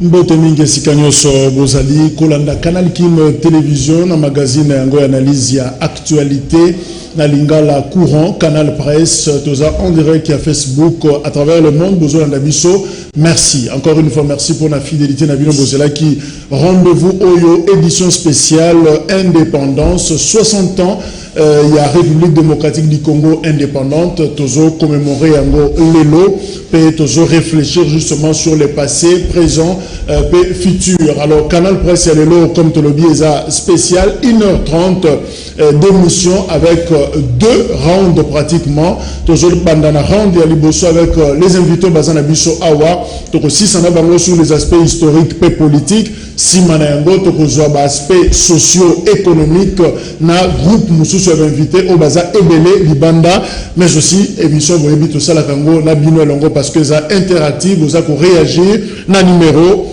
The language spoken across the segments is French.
Mbote mingi sikanyoso bozali kolanda Canal Kim télévision na magazine yango analyse ya actualité na lingala courant Canal Presse toza en direct à Facebook à travers le monde bozolanda biso. Merci encore une fois, merci pour la fidélité na bino bozela qui rendez-vous Oyo édition spéciale indépendance 60 ans. Il y a République démocratique du Congo indépendante, toujours commémorer yango lelo, et toujours réfléchir justement sur le passé, présent, et futur. Alors Canal Presse et lelo comme tu le dis, spécial 1h30 d'émission avec 2 rounds pratiquement. Toujours bandana round ya liboso avec les invités bazana biso awa, donc aussi ça n'a pas sur les aspects historiques et politiques. Si manango to kozwa ba aspect socio-économique na groupe mususu invité au baza ebele libanda mais aussi émission boyebi to sala kango na bino longo parce que ça interactive vous a ko réagir na numéro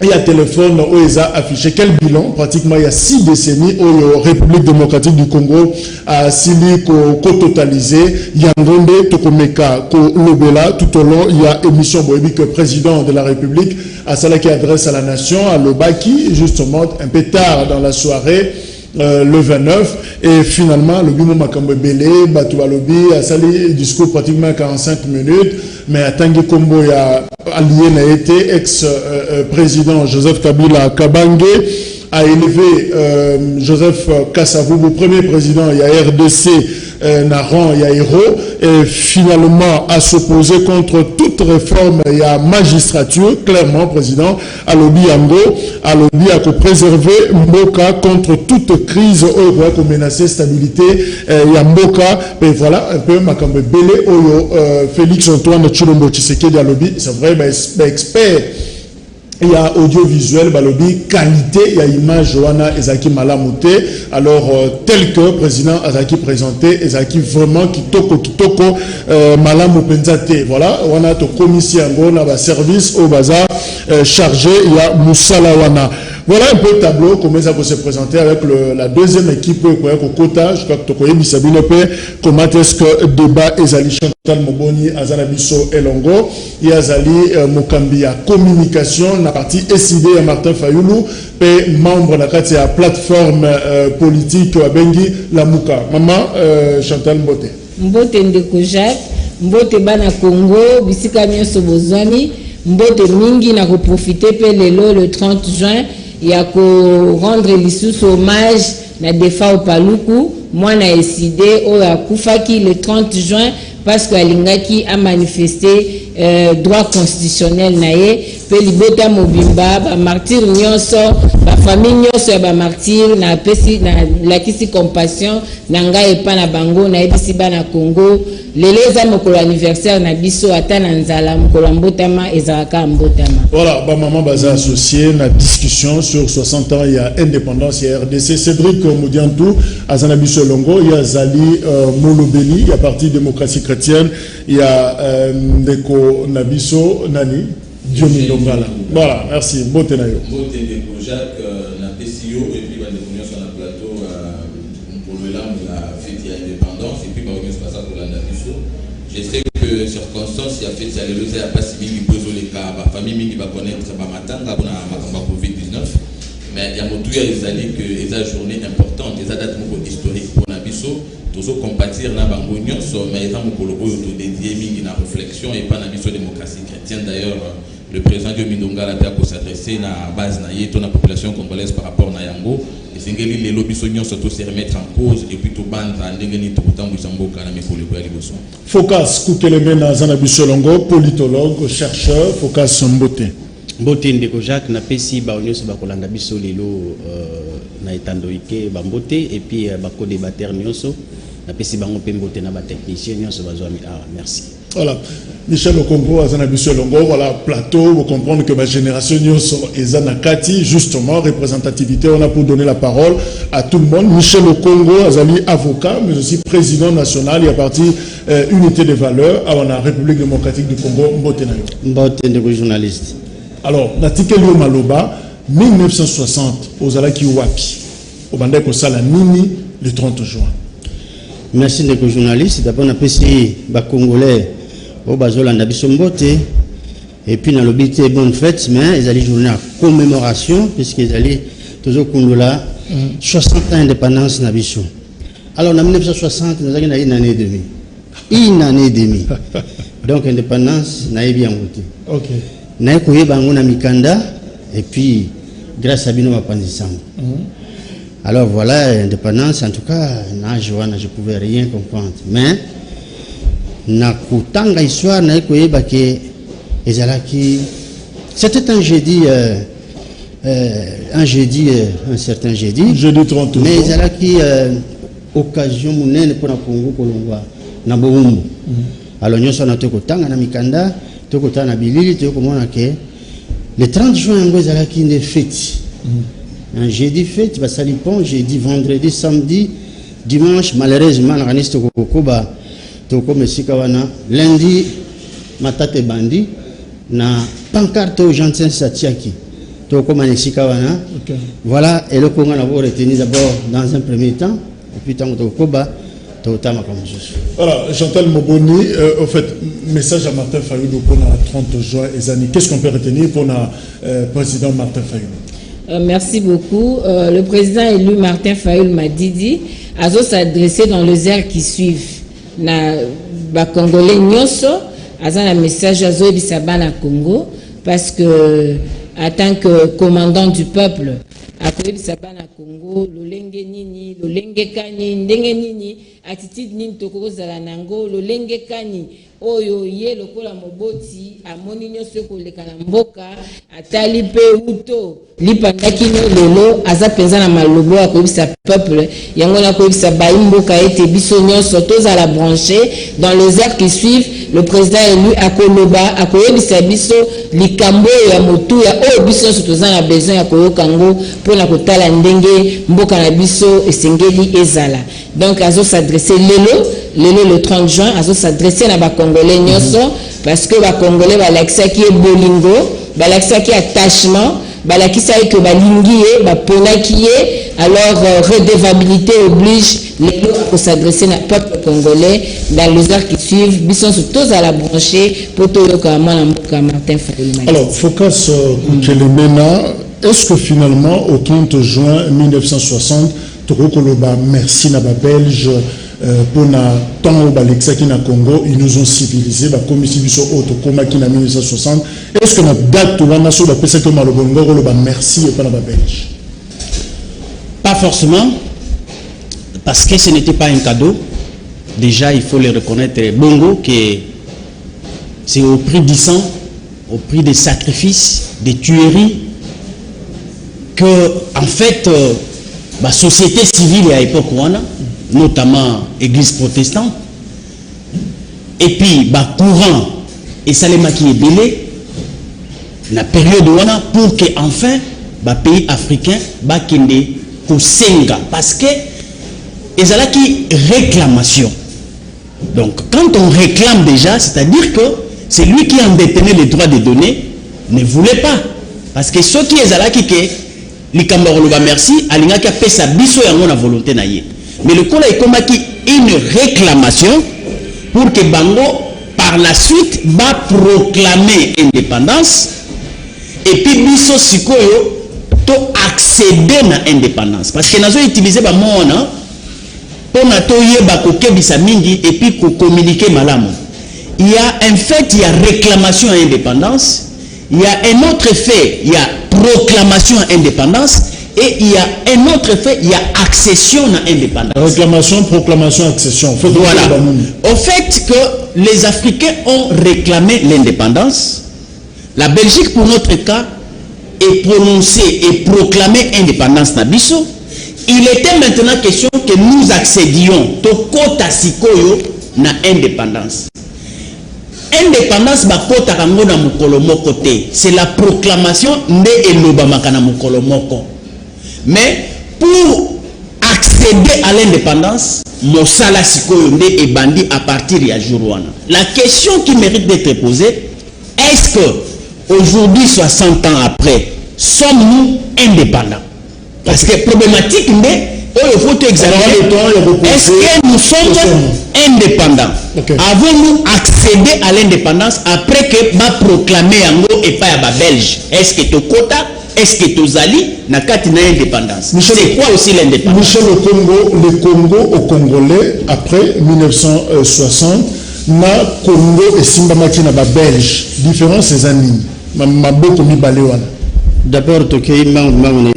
et à téléphone où ils a affiché quel bilan pratiquement il y a 6 décennies au République démocratique du Congo a sili ko totalisé yangonde tokomeka ko lobela tout au long il y a émission boyebi que président de la République à cela qui adresse à la nation à l'Obaki justement un peu tard dans la soirée le 29 et finalement le bimo makambo belé batu alobi a sali discours pratiquement 45 minutes mais à Tanguy Kombo ya allié n'a été ex-président Joseph Kabila Kabange a élevé Joseph Kasavubu premier président il y a RDC Naran il y a héros et finalement à s'opposer contre toute réforme il y a magistrature clairement président alobi yango alobi a préserver Mboka contre toute crise ou menacer stabilité il y a Mboka et voilà un peu makambe belé oyo Félix Antoine Tshilombo Tshisekedi alobi c'est vrai expert il y a audiovisuel, balobi, qualité, il y a image, wana, ezaki malamouté. Alors, tel que président Azaki présenté, ezaki vraiment kitoko, malamou penzate. Voilà, wana to commission, wana ba service au bazar chargé, il y a Moussala wana. Voilà un peu le tableau, comment ça peut se présenter avec la deuxième équipe, au quota, je crois que Tokoye Bissabilope, comment est-ce que débat Ezali Chantal Moboni, Azana Bisso Elongo, et Azali Mokambi à communication, la partie SID à Martin Fayoulou, et membre de la plateforme politique à Bengi, la Mouka. Maman Chantal Mbote. Mbote Ndekojak, Mbote Bana Congo, Bisika Nyoso Bozani, Mbote Mingi n'a profité le 30 juin. Il y a qu'à rendre l'issue hommage na defa au Paluku, moi na décidé au Koufaki le 30 juin parce que Alingaki a manifesté droit constitutionnel naé pe libota mobimba ba martyr nyonso ba famille nyonso ba martyr na pesi na la kisi compassion na ngai epa na bango na ebisi bana Congo leleza mokolo anniversaire na biso ata na nzala mokolo mbotama ezalaka mbotama. Voilà ba maman baza associé na discussion sur 60 ans il y a indépendance il y a RDC Cédric Moudiantou azana biso longo il y a Zali Molobeli il y a parti démocratie chrétienne il y a Ndeko Nabiso Nani Diomi Dongala. Voilà, merci. Mbote na yo. Mbote de Jacques na PCO et puis va devenir sur le plateau pour le lamb la fête de l'indépendance et puis va revenir sur ça pour la Nabiso. Je sais que circonstances il y a fait ça le il y a pas si mingi poser les cas ma famille mingi va connaître ba matanga pour na makamba Covid-19 mais il y a motu ya ezali que eza journée importante eza date moko historique pour Nabiso toujours compatir na bango nyonso mais eza mokolo oyo to dédié mingi na réflexion et pas na biso démocratie chrétienne d'ailleurs le président de Mindongala a s'adresser à la base de la population congolaise par rapport à Yango. Et c'est que les lobbies surtout se remettre en cause et puis tout bande à l'engagement tout autant que Zambo Kaname pour les besoins. Focus Koukeleme Zanabisolongo, politologue, chercheur, Focus Mbote. Mbote Ndeko Jacques n'a pas si Baonyos Bakolanda Bisolelo na etandoike Bambote et puis Bako débatteur Nyonso n'a pas si Bango Pembote na ba technicien Nyonso Bazwami. Ah merci. Voilà, Michel Okongo, Azanabiso Longo, voilà, plateau, vous comprenez que ma génération est Zanakati, justement, représentativité, on a pour donner la parole à tout le monde. Michel Okongo, Azali, avocat, mais aussi président national, il y a parti unité des valeurs à la République démocratique du Congo, Mbotenayo. Mbotenayo, journaliste. Alors, Natikelio Maloba, 1960, aux Alaki Wapi, au Bandeko Salanini, le 30 juin. Merci les journalistes. D'abord, on a apprécié les Congolais au Bazola Nabisombote Et puis dans l'obité bonne fête, mais ils allaient journée à commémoration, puisqu'ils allaient toujours là 60 ans d'indépendance Nabichou. Alors en 1960, nous avons une année et demie. Une année et demie. Donc indépendance, n'a bien monté. Ok. N'a pas bango na mikanda, et puis grâce à Bino Mapandisango. Alors voilà, indépendance, en tout cas, je ne pouvais rien comprendre. Mais, nakutanga histoire, c'était un jeudi, un certain jeudi. Jeudi 30 août. Mais il y a qui occasion mounene pour la Congo Kolongwa, na Boumbu. Alors nous sommes na mikanda, na bilili, le 30 juin, il y a qui une fête. Un jeudi fête, ça dépend, jeudi, vendredi, samedi, dimanche, malheureusement, on a lundi, matate bandi, na pancarte aux gens Satiaki. Voilà, et le Congo a retenu d'abord dans un premier temps, et puis tant que voilà, Chantal Moboni, au fait, message à Martin Fayulu pour le 30 juin et années. Qu'est-ce qu'on peut retenir pour le président Martin Fayulu? Merci beaucoup. Le président élu Martin Fayulu m'a dit à s'adresser dans les heures qui suivent. Na Congolais Nyoso, à un message à Zoé Bissabana Congo, parce que en tant que commandant du peuple, à Bissabana Congo, l'olenge nini, l'olenge kani, ndenge nini, attitude nini toko zalanango, l'olenge kani. Oyo ye lokola moboti amoni nyonso koleka na mboka atali pe uto lipandaki no lelo aza penza na malobo akoyebisa peuple yango na koyebisa bayi mboka ete biso nyonso tozala branché dans les heures qui suivent. Le président élu akoloba akoyebisa biso likambo ya motu ya oyo biso nyonso toza na besoin ya koyoka ngo mpona kotala ndenge mboka na biso esengeli ezala. Donc azo s'adresser lelo le 30 juin azo s'adresser na ba Congolais nyonso parce que ba Congolais balakisa ki bolingo, balakisa ki attachement, balakisa que balingi ye, baponaki ye. Alors redevabilité oblige lelo à s'adresser na peuple congolais dans les heures qui suivent. Bisson sur tous à la brancher pour tout le Martin Fayulu. Alors Focus Kuchelemena, est-ce que finalement au 30 juin 1960 Tokoloba merci na ba Belge pour na temps au Balexa qui na Congo, ils nous ont civilisés, la commission du auto coma qui na 1960. Est-ce que notre date tout là sur la PC que Malobongo le merci et pas na ba Belge? Pas forcément, parce que ce n'était pas un cadeau. Déjà, il faut le reconnaître, Bongo, que c'est au prix du sang, au prix des sacrifices, des tueries, que, en fait, la société civile à l'époque, notamment l'église protestante, et puis, courant, et Salema qui est belé, la période pour que, enfin, les pays africains, parce que ils ont qui réclamation. Donc quand on réclame déjà, c'est-à-dire que c'est lui qui en détenait les droits de donner ne voulait pas, parce que ceux qui ont qui les Camerounais merci alinga qui a fait sa biso et la volonté naïe. Mais le coup là est comme une réclamation pour que Bango par la suite va proclamer indépendance et puis biso sikoyo accéder à l'indépendance. Parce que nous avons utilisé le mot et puis pour communiquer malamu. Il y a un fait, il y a réclamation à l'indépendance. Il y a un autre fait, il y a proclamation à l'indépendance. Et il y a un autre fait, il y a accession à l'indépendance. Réclamation, proclamation, accession. Voilà. Au fait que les Africains ont réclamé l'indépendance, la Belgique, pour notre cas, et prononcer et proclamer indépendance Nabiso, il était maintenant question que nous accédions au quota sikoyo na indépendance. Indépendance ba kota kango na mukolo moko te, c'est la proclamation nde elobamaka na mukolo moko. Mais pour accéder à l'indépendance, mosala sikoyo nde ebandi à partir ya jourwana. La question qui mérite d'être posée, est-ce que aujourd'hui, 60 ans après, sommes-nous indépendants? Parce que problématique, il faut examiner. Est-ce que nous sommes indépendants? Okay. Avons-nous accédé à l'indépendance après que va proclamer Yango et pas à Belge? Est-ce que tu quota? Est-ce que tu zali na kati na indépendance? C'est quoi aussi l'indépendance? Michel, le Congo au Congolais après 1960 na Congo et Simbamaki na Belge. Différence c'est années. Maboko mi balewana. D'abord,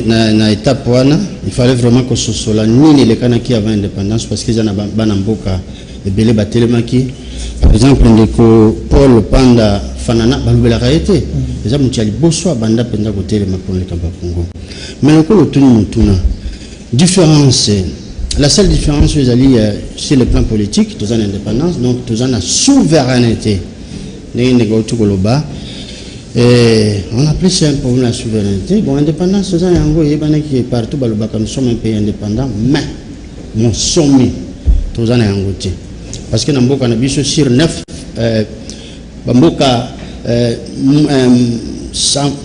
na étape il fallait vraiment que ce soit la nini les kanaki avant l'indépendance parce qu'ils en ont banamboka et belé batelemaki. Par exemple, ndeko Paul Panda Fanana balubela kaete. Les amis tiali boswa banda penda côté le pour le Congo. Mais le coup tuna différence. La seule différence c'est le plan politique, tous en indépendance, donc tous en la souveraineté. On appelle ça un problème la souveraineté. Bon, indépendance, c'est un qui est partout, nous sommes un pays indépendant, mais nous sommes tous en Angola. Parce que nous avons sur 9,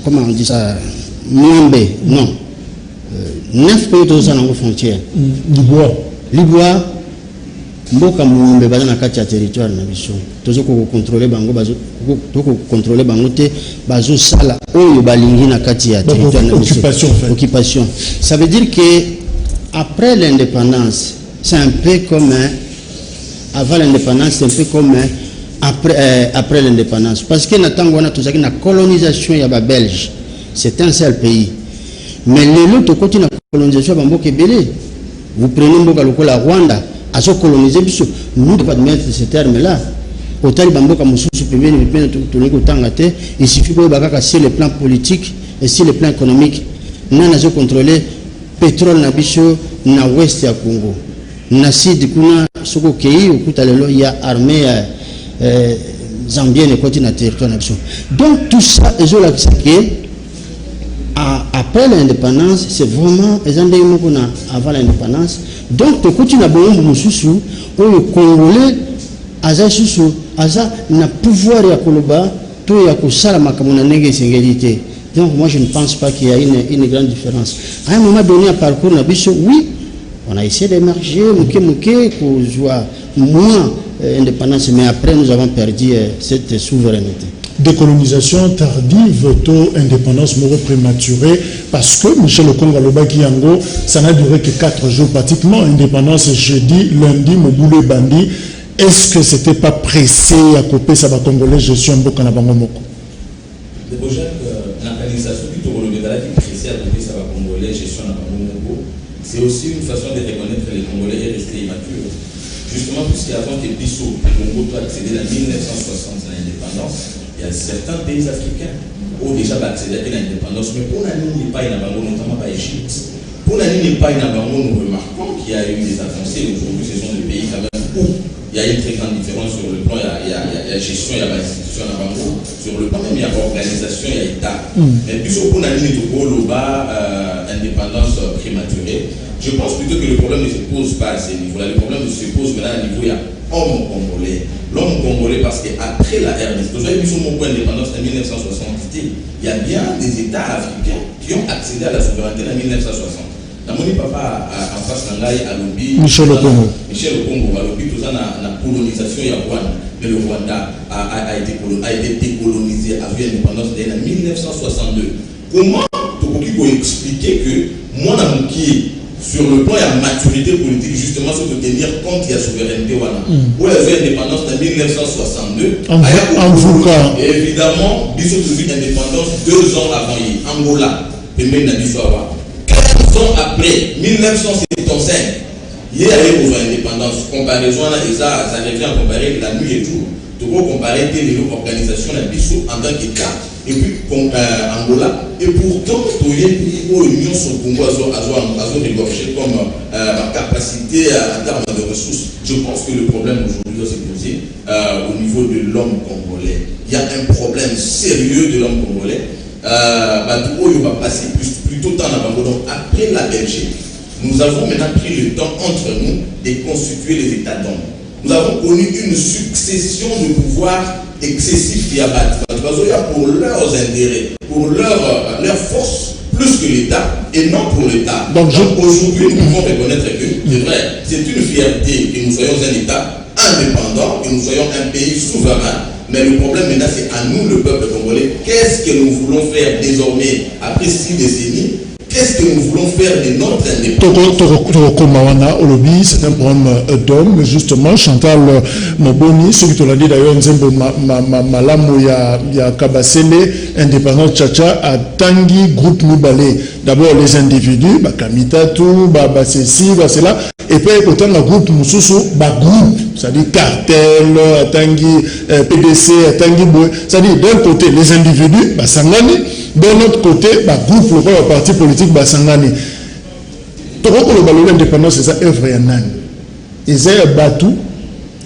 comment on dit ça, non. 9 pays tous en frontière. Libois. Mboka Mwembe baza na kati ya territoire na biso tozo ko contrôler bango bazo to ko contrôler bango te bazo sala oyo balingi na kati ya territoire na biso occupation. Ça veut dire que après l'indépendance c'est un peu comme avant l'indépendance c'est un peu comme après l'indépendance parce que na tango na tozaki na colonisation ya ba Belge c'est un seul pays mais lelo to côté na colonisation ba mboka belé vous prenez mboka lokola Rwanda à se coloniser, nous ne devons pas mettre ce terme-là. Autant Bamboka Moussou Pemeni, il suffit que sur le plan politique et sur le plan économique, nous avons contrôlé le pétrole na biso na ouest ya Congo. Na sud kuna soko kei okutalelo ya armée zambienne côté na territoire na biso. Donc tout ça est là que après l'indépendance, c'est vraiment avant l'indépendance. Donc, tu continues à bon Moussou, où le Congolais, Aza Soussou, Aza n'a pouvoir à Koloba, tout y a que ça la makamona nègre singalité. Donc, moi, je ne pense pas qu'il y a une grande différence. À un moment donné, à parcours Nabiso, oui, on a essayé d'émerger, pour jouer moins indépendance, mais après, nous avons perdu cette souveraineté. Décolonisation tardive, taux indépendance moro prématurée, parce que Michel Okonga Lobaki Yango, ça n'a duré que 4 jours pratiquement. Indépendance jeudi, lundi, Moboulé Bandi. Est-ce que c'était pas pressé à couper ça va congolais gestion Mboka na bango moko? Le projet l'organisation du Togo qui est pressé à couper ça va congolais gestion na bango moko, c'est aussi une façon de reconnaître que les Congolais est resté immature. Justement, puisqu'avant que Bissau, le Congo peut accéder à 1960 à l'indépendance. Il y a certains pays africains où déjà accédé à l'indépendance, mais pour l'année n'est pas une bango, notamment pas l'Égypte. Pour l'année n'est pas une bango, nous remarquons qu'il y a eu des avancées. Aujourd'hui, ce sont des pays quand même où il y a une très grande différence sur le plan, il y a la gestion, il y a l'institution à bango. Sur le plan même, il y a l'organisation, il y a l'État. Mais plus au l'année n'est pas indépendance prématurée. Je pense plutôt que le problème ne se pose pas à ce niveau-là. Le problème se pose maintenant à niveau, il y a homme congolais. L'homme congolais, parce qu'après la RDC, vous avez vu sur mon point d'indépendance en 1960, il y a bien des États africains qui ont accédé à la souveraineté en 1960. Dans mon papa en face de à l'Obi, Michel Okongo, à l'Obi, tout ça, la colonisation, il y a Rwanda. Mais le Rwanda a été décolonisé, a vu l'indépendance en 1962. Comment tu peux expliquer que moi, dans mon qui sur le plan de la maturité politique, justement, sur de tenir compte de la souveraineté, où elle avait l'indépendance en 1962. Et évidemment, il faut trouver l'indépendance 2 ans avant Angola, et même 15 ans après, 1975, il y a eu aux indépendances. Comparaison, ça revient à comparer la nuit et tout. Tu peux comparer les organisations de Bissau en tant qu'État. Et puis Angola, et pourtant, il y a l'Union sur le Congo a dégorgé comme capacité en termes de ressources. Je pense que le problème aujourd'hui doit se poser au niveau de l'homme congolais. Il y a un problème sérieux de l'homme congolais. Il va passer plutôt temps à Bango. Donc après la Belgique, nous avons maintenant pris le temps entre nous de constituer les États d'hommes. Nous avons connu une succession de pouvoirs excessifs qui abattent pour leurs intérêts, pour leur force plus que l'État et non pour l'État. Donc aujourd'hui, nous pouvons reconnaître que c'est vrai, c'est une fierté que nous soyons un État indépendant, que nous soyons un pays souverain. Mais le problème maintenant, c'est à nous, le peuple congolais. Qu'est-ce que nous voulons faire désormais après 6 décennies? Qu'est-ce que nous voulons faire de notre indépendance? C'est un problème d'homme, mais justement, Chantal Moboni, ce que tu l'as dit d'ailleurs, Nzembo Malamu ya Kabasele, indépendant Tchacha, à Tanguy, groupe Mibale. D'abord les individus, Kamitatu, ceci, cela, et puis autant le groupe Moussousou, groupe, c'est-à-dire cartel, Tanguy, PDC, Tanguy Boy, c'est-à-dire d'un côté les individus, Sangani, de l'autre côté, groupe, le parti politique, Sangani. L'indépendance, c'est ça, œuvre et nan. Ils ont battu,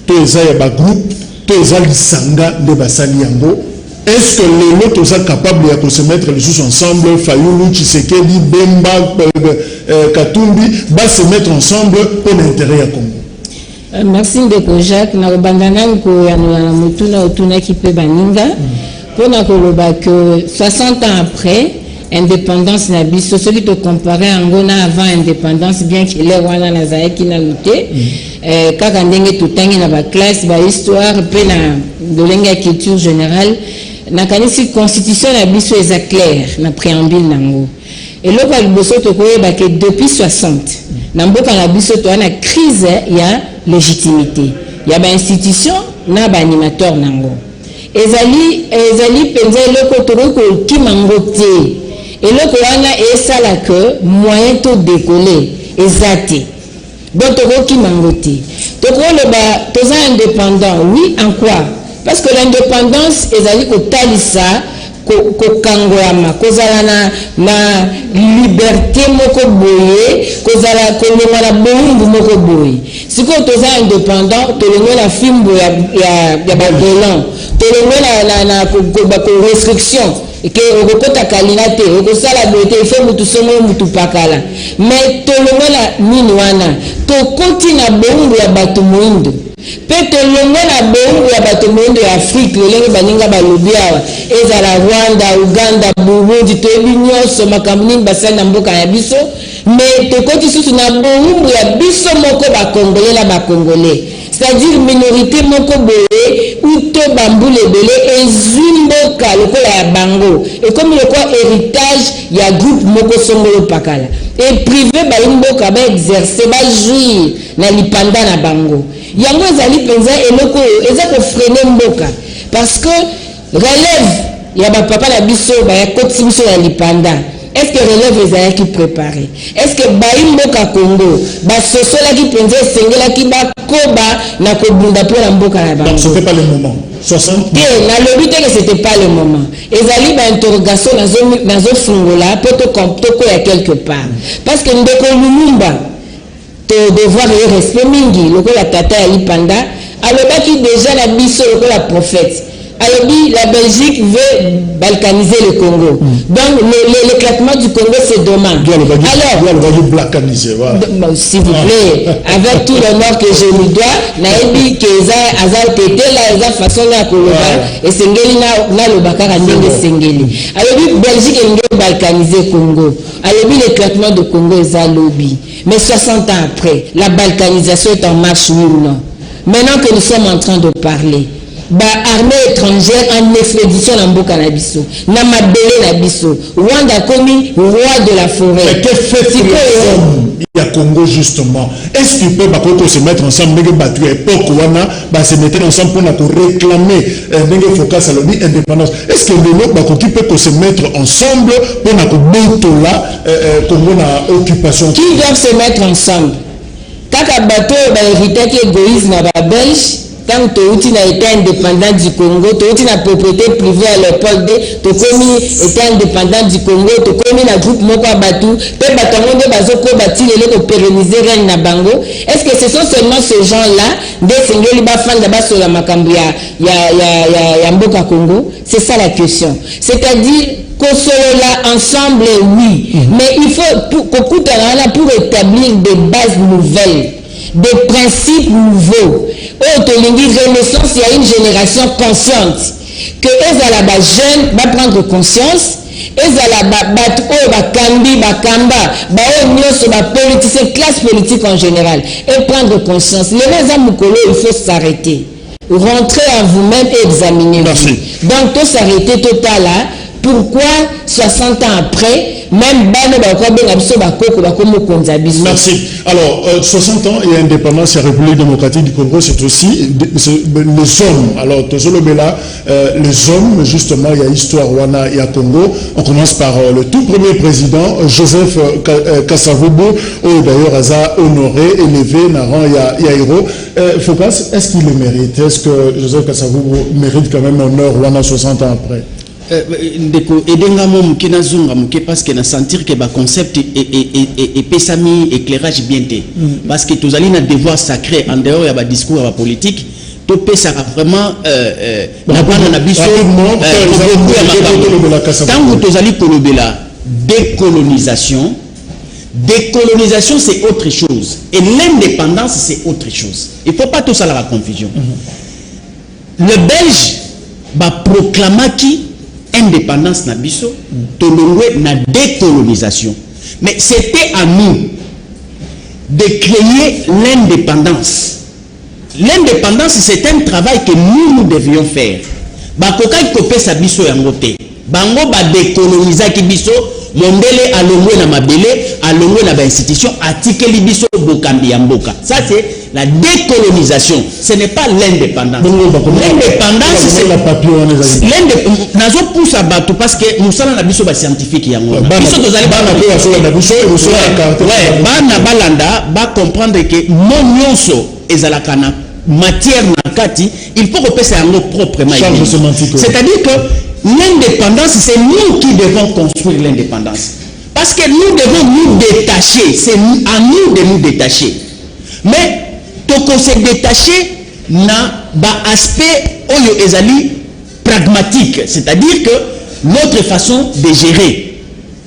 ils ont groupe, ils ont sanga de Basaliango. Est-ce que les autres sont capables de se mettre les choses ensemble, Fayoulou, Tshisekedi, Bemba, Katumbi, va se mettre ensemble pour l'intérêt à Congo? Merci Ndeko Jacques. Na bandana ko ya na mutuna otuna kipe baninga. Pour que 60 ans après, indépendance na biso, celui te comparer angona avant indépendance, bien qu'il est wana na zaeki na lutte, kaka ndenge tutangi na ba classe, ba histoire, pe na dolenga culture générale, na kanisi constitution na biso eza clair na préambule nango. Et là ba liboso to koyeba que depuis 60, na mboka na biso to na crise ya légitimité. Ya ba institution na ba animateur nango. Ezali penza eloko toko kimango te. Eloko wana esala que moyen to décoller ezate. Donc toko kimango te. Toko le toza indépendant, oui, en quoi? Parce que l'indépendance ezali ko talisa ko kangoama kozala na liberté moko boye kozala kolonga na bombu moko boye siko toza indépendant tolonga na fimbo ya bakolon tolonga na ko restriction que okota kalina te okosala bote ifo mutu songo mutu pakala mais tolonga na nini wana tokoti na bombu ya bato moindo pe tolonga na bombu ya bato moindo ya Afrique lolenge baninga balobi awa ezala Rwanda, Uganda, Burundi toyebi nyonso makambo nini basali na mboka ya biso mais tokoti susu na bombu ya biso moko bakongole na bakongole c'est-à-dire minorité moko boye uto bambule belé ezwi mboka lokola ya bango et comme le quoi héritage ya groupe moko songolo pakala et privé ba mboka ba exercer ba jouir na lipanda na bango yango ezali penza eloko eza ko freiner mboka parce que relève ya ba papa la biso ba ya koti biso na lipanda. Est-ce que relève les aïeux qui préparent? Est-ce que Baïmboka Congo, Basosola qui pensait, Sengela qui bat Koba, n'a qu'au bunda pour la mboka là-bas? Donc, ce n'était pas le moment. 60 bien, la lobby que c'était pas le moment. Et Zali ba interrogation dans un fungola, peut te compter à quelque part. Parce que nous devons Lumumba, te devoir et respect mingi, le la tata à l'ipanda, alors qui déjà la biso, la prophète. Alors, la Belgique veut balkaniser le Congo. Donc, l'éclatement du Congo, c'est dommage. Alors, balkaniser, voilà. S'il vous plaît, avec tout l'honneur que je lui dois, naïbi que Azal Tété, là, Azal façon de Koloba, et Sengeli na le Bakara Ndenge Sengeli. Alors, Belgique est balkaniser le Congo. Alors, l'éclatement du Congo est à lobby. Mais 60 ans après, la balkanisation est en marche, oui ou non? Maintenant que nous sommes en train de parler, armée étrangère en expédition dans Mboka na biso na mabele na biso Rwanda komi roi de la forêt. Mais que fait-il il y a Congo justement? Est-ce qu'il peut se mettre ensemble nenge batu époque wana se mettre ensemble pour réclamer nenge focus à l'indépendance? Est-ce que le lot qui peut se mettre ensemble pour botola Congo na occupation? Qui doivent se mettre ensemble? Kaka bato hérité qui égoïsme na Belge. Quand tu es été indépendant du Congo, tu as propriété privée à l'époque de tu été indépendant du Congo, tu as un groupe Moko Batou, tu as pérenniser Reine Nabango. Est-ce que ce sont seulement ces gens-là, des Sengeli Bafan d'abord sur la Makambia, ya Mboka Congo? C'est ça la question. C'est-à-dire, qu'on soit là ensemble, oui, mais il faut pour établir des bases nouvelles. Des principes nouveaux. Au Tolingi Renaissance, il y a une génération consciente. que ezala ba jeune ba prendre conscience, ezala bato oyo bakambi bakamba ba oyo nyonso ba politicien classe politique en général et prendre conscience. Les eza mukolo, il faut s'arrêter, rentrer en vous-même et examiner. Donc tout s'arrêter total là. Pourquoi 60 ans après, même merci. Alors, 60 ans et indépendance et République démocratique du Congo, c'est aussi les hommes. Alors, les hommes, justement, il y a histoire Wana, il y a Congo. On commence par le tout premier président, Joseph Kasavubu, d'ailleurs, Aza honoré, élevé, Naran, il y a héros. Focas, est-ce qu'il le mérite? Est-ce que Joseph Kasavubu mérite quand même honneur Wana 60 ans après? Ndeko edenga mom kena zunga muke parce que na sentir que ba concept et pesami éclairage bien té parce que tous allons na devoir sacré en dehors ya ba discours ya ba politique to pesa vraiment na bana na biso tango tous allons kolobela décolonisation c'est autre chose et l'indépendance c'est autre chose. Il faut pas tout ça la confusion. Le Belge ba proclama qui indépendance na biso tolongwe na décolonisation, mais c'était à nous de créer l'indépendance. L'indépendance, c'est un travail que nous devions faire. Bakoka kopé sa biso yango te bango ba décoloniser ki biso mondele alongwe na mabele alongwe na ba institution atikeli biso bokambi ya mboka. Ça c'est la décolonisation, ce n'est pas l'indépendance. L'indépendance c'est la papier nazo poussa bato parce que nous sommes na biso ba scientifique yango biso tozali bana balanda ba comprendre que mon nyonso ezalaka na matière na kati, il faut repasser à nos proprement. C'est-à-dire que l'indépendance, c'est nous qui devons construire l'indépendance. Parce que nous devons nous détacher. C'est à nous de nous détacher. Mais, pour qu'on se détacher, n'a pas aspect oyo ezali pragmatique. C'est-à-dire que notre façon de gérer,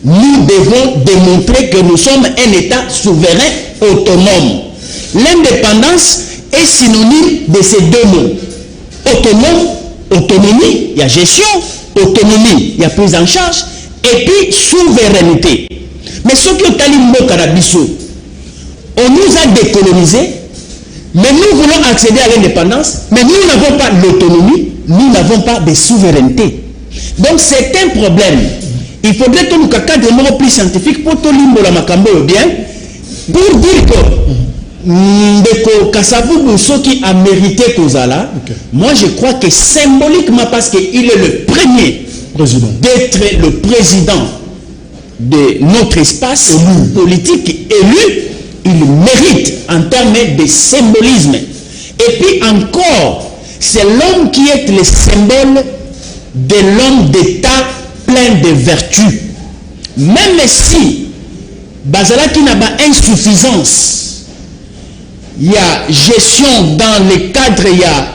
nous devons démontrer que nous sommes un État souverain, autonome. L'indépendance est synonyme de ces deux mots. Autonome, autonomie, il y a gestion, autonomie, il y a prise en charge, et puis souveraineté. Mais ce qui est on nous a décolonisés, mais nous voulons accéder à l'indépendance, mais nous n'avons pas l'autonomie, nous n'avons pas de souveraineté. Donc c'est un problème. Il faudrait que nous cadre plus scientifique pour tout limbo la makambo bien, pour dire que Ndeko Kasavubu qui a mérité Kozala, moi je crois que symboliquement, parce qu'il est le premier d'être le président de notre espace politique élu, il mérite en termes de symbolisme. Et puis encore, c'est l'homme qui est le symbole de l'homme d'État plein de vertus. Même si Bazala qui n'a pas insuffisance, il y a gestion dans le cadre, il y a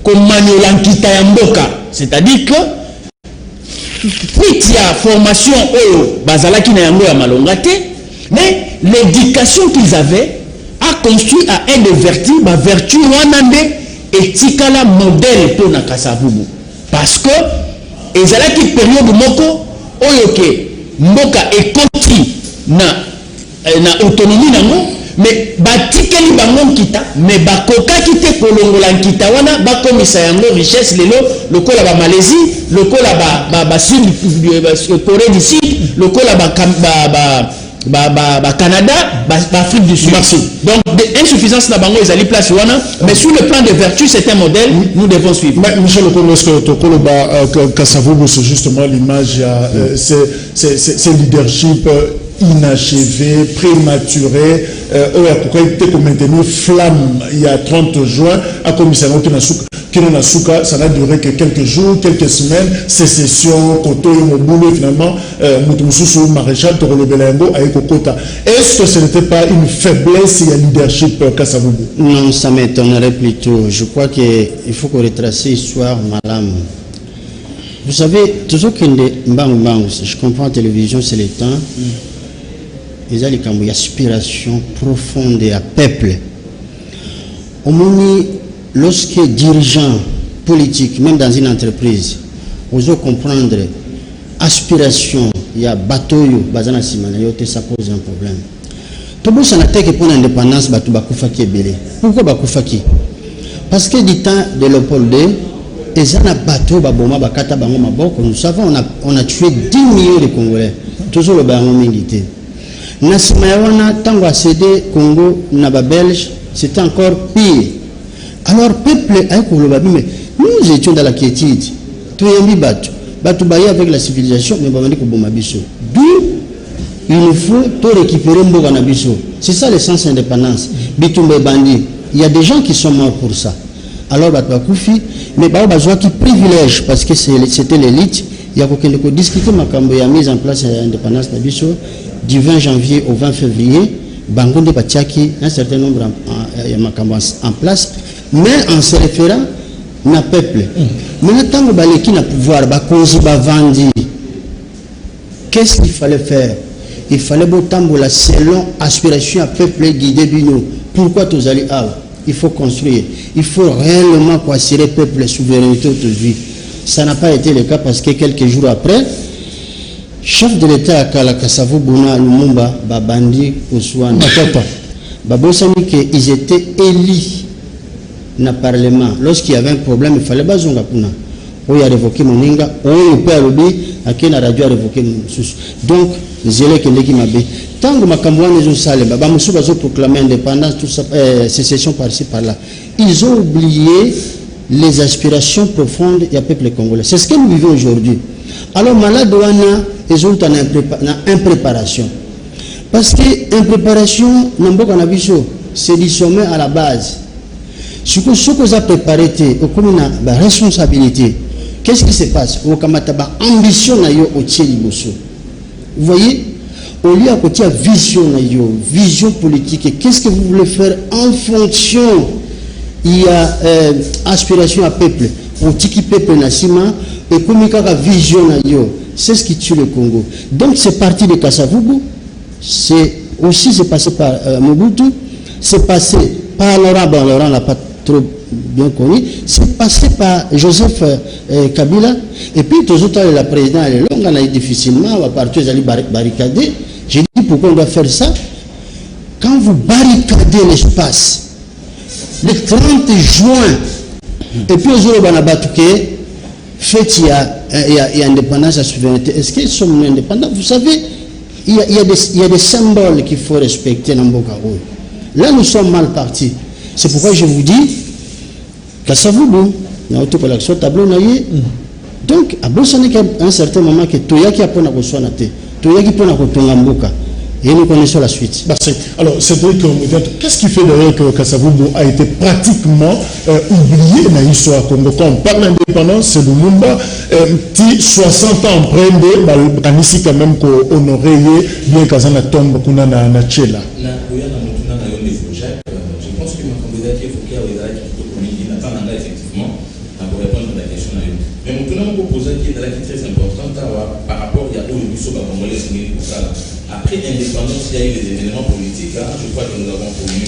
comme Manolankita Yamboka, c'est-à-dire que il y a formation au Bazala qui n'a pas malongate, mais l'éducation qu'ils avaient a construit à un de vertu, ma vertu wanande et tikala modèle pour Nakasavubu. Parce que ezala qui période moko oyoke mboka est construit na autonomie nango. Mais batikeli bango kita mais bakoka kite kolongola nkita wana bakomisa yango richesse lelo lokola ba Malaisie lokola ba sud Corée du Sud lokola ba Canada ba Afrique du Sud. Merci. Donc insuffisance na bango ezali place wana mais sur le plan de vertu c'est un modèle nous devons suivre. Mais Michel Okono, est-ce que Tokolo ba Kasavubu c'est justement l'image c'est leadership inachevé, prématuré, pourquoi il était maintenu flamme il y a 30 juin à commissaire Kinonasuka, ça n'a duré que quelques jours, quelques semaines, sécession, Koto et Mobulo, finalement, Moutoussou, Maréchal, Torolo Belengo, avec Kokota. Est-ce que ce n'était pas une faiblesse et un leadership Kasavubu? Non, ça m'étonnerait plutôt. Je crois qu'il faut qu'on retrace l'histoire, madame. Vous savez, toujours qu'il je comprends la télévision, c'est le temps. Il y a une aspiration profonde à peuple. Au moment lorsque dirigeants politique, même dans une entreprise, vous devez comprendre aspiration, il y a bateau, bazana simana, ça pose un problème. Tout le monde s'en attaque pour l'indépendance, bateau bakufaki est belé. Pourquoi bakufaki? Parce que du temps de Léopold II, ils ont un bateau, baboma, bakata, bango, maboko. Nous savons, on a tué 10 millions de Congolais. Toujours le bango mingité. Nasimayawana, tango a cédé Congo, naba belge, c'était encore pire. Alors, peuple, mais nous étions dans la quiétude. Tout est mis bateau. Bateau baillé avec la civilisation, mais babandi kobomabiso. D'où il nous faut tout récupérer Mboga Nabiso. C'est ça l'essence indépendance. Bitumbe Bandi. Il y a des gens qui sont morts pour ça. Alors, Batouakoufi, mais Baoubazoua qui privilège, parce que c'était l'élite, il y a quelqu'un qui discuté la mise en place de l'indépendance Nabiso du 20 janvier au 20 février. Bangonde Batiaki, un certain nombre en place, mais en se référant à peuple. Maintenant, Baleki n'a pouvoir, Bakonzi Bavandi. Qu'est-ce qu'il fallait faire? Il fallait botambola selon aspiration à peuple guidé bino. Pourquoi tous allez il faut construire. Il faut réellement assurer peuple la souveraineté aujourd'hui. Ça n'a pas été le cas parce que quelques jours après, chef de l'État à Kalakasavu Bouna Lumumba Babandi Ousouane Babosani qu'ils étaient élus dans le Parlement. Lorsqu'il y avait un problème, il fallait bazonga puna. Il a révoqué Moninga, il peut aller à qui la radio a révoqué donc zélé que l'équipe m'a dit tant que ma campagne les salles baba monsieur bazo proclamer indépendance tout ça sécession par-ci par-là, ils ont oublié les aspirations profondes du peuple congolais. C'est ce que nous vivons aujourd'hui. Alors malade wana ils ont une impréparation parce que impréparation n'importe quoi n'abiso c'est du sommet à la base. Ce que vous avez préparé comme une responsabilité. Qu'est-ce qui se passe? Ambition au Tcheliboso. Vous voyez, au lieu à côté vision politique, qu'est-ce que vous voulez faire en fonction? Il y a aspiration à peuple, au tiki peuple nassima, et comme il y a vision, c'est ce qui tue le Congo. Donc c'est parti de Kasavubu, c'est passé par Mobutu, c'est passé par Laurent, Laurent n'a pas trop bien connu, c'est passé par Joseph Kabila, et puis tout autres la présidente elle est longue, on a eu difficilement, on va partir barricader. J'ai dit pourquoi on doit faire ça? Quand vous barricadez l'espace, le 30 juin, et puis aujourd'hui on a battu fait il y a indépendance, la souveraineté. Est-ce qu'ils sont indépendants? Vous savez, il y a des symboles qu'il faut respecter dans Bokaroui. Là nous sommes mal partis. C'est pourquoi je vous dis, Kasavubu, il y a autre collection tableau naïe. Donc, à un certain moment, que Toyaki a pona koswanate, Toyaki pona kotongamboka. Et nous connaissons la suite. Alors, c'est vrai que qu'est-ce qui fait d'ailleurs que Kasavubu a été pratiquement oublié dans l'histoire Congo? Quand on parle d'indépendance, c'est Lumumba, 60 ans après, Kanisi quand même honoré bien Kazana tombe kuna na Tchela. Effectivement, pour répondre à la question. Mais mon tournant me propose qui est très importante par rapport à Congolais. Après l'indépendance, il y a eu les événements politiques. Je crois que nous avons connu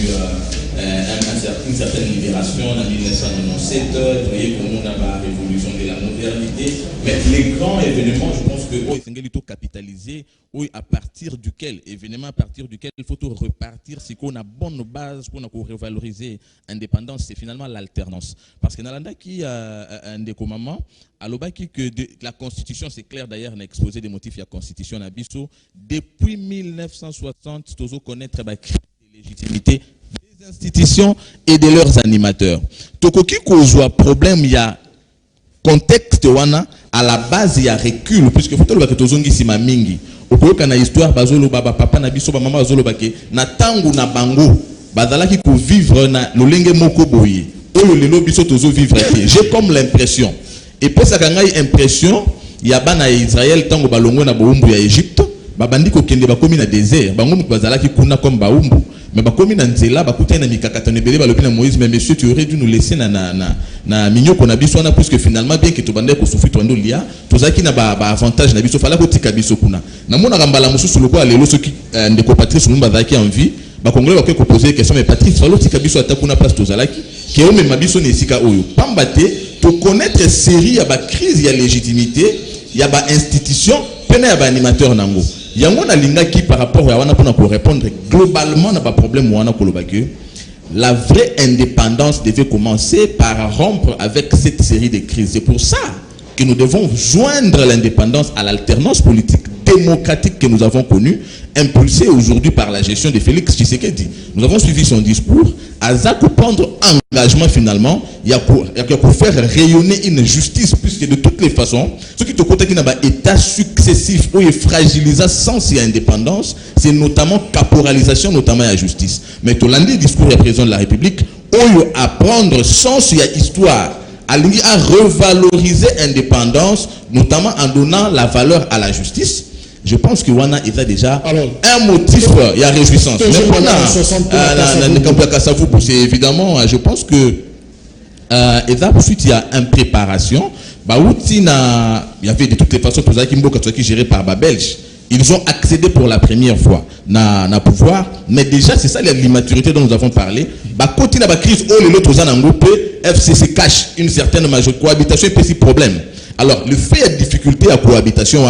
une certaine libération en 1997. Vous voyez comment on a la révolution de la modernité. Mais les grands événements, je pense que il faut capitaliser à partir duquel il faut tout repartir, c'est qu'on a bonne base pour revaloriser l'indépendance, c'est finalement l'alternance. Parce que Nalanda qui a un décommandement, à l'obaki que la Constitution, c'est clair d'ailleurs, on a exposé des motifs de la Constitution à Bissau, depuis 1960, toujours connaître la légitimité des institutions et de leurs animateurs. Tokoki kozwa problème, il y a contexte wana, à la base il y a recul, puisque faut que tozongi sima mingi. Okoyoka na histoire bazolo baba papa na biso ba mama bazolo bake na tangu na bango bazalaki ko vivre na lolenge moko boye oyo lelo biso tozo vivre ke j'ai comme l'impression et pour ça kangai impression ya bana Israël tango balongo na boumbu ya Égypte babandi ko kende bakomi na désert bango mutu bazalaki kuna comme baumbu mais bakomi na nzela bakutana na mikakatano ebele balobi na Moïse mais monsieur tu aurais dû nous laisser na minyoko na biso na puisque finalement bien que tobande ko souffrir tondo lia tozaki na ba avantage na biso fala ko tika biso kuna na mona kambala mususu loko alelo soki ndeko Patrice Lumumba zaki en vie ba congolais ba ko poser question mais Patrice falo tika biso ata kuna place tozalaki ke o même biso ne sika oyo pambate pour connaître série, il y a une crise, il y a légitimité, il y a une institution, il y a un animateur. Il y a un linga qui, par rapport à pour répondre globalement, n'a pas de problème. La vraie indépendance devait commencer par rompre avec cette série de crises. C'est pour ça que nous devons joindre l'indépendance à l'alternance politique démocratique que nous avons connue, impulsée aujourd'hui par la gestion de Félix Tshisekedi. Nous avons suivi son discours. Azak pour prendre engagement finalement, il y a pour faire rayonner une justice, puisque de toutes les façons, ce qui te côté qui n'a pas état successif ou est fragilisé sans cette indépendance, c'est notamment caporalisation, notamment la justice. Mais tout l'année discours du président de la République, où apprendre sans il y a histoire, à revaloriser l'indépendance, notamment en donnant la valeur à la justice. Je pense que Wana est déjà un motif, il y a réjouissance. Mais c'est évidemment, je pense que ensuite il y a une préparation. Il y avait de toutes les façons qui géré par les Belges. Ils ont accédé pour la première fois à pouvoir, mais déjà c'est ça l'immaturité dont nous avons parlé. Côté la crise, FCC cache une certaine majorité cohabitation et petit problème. Alors le fait de difficulté à cohabitation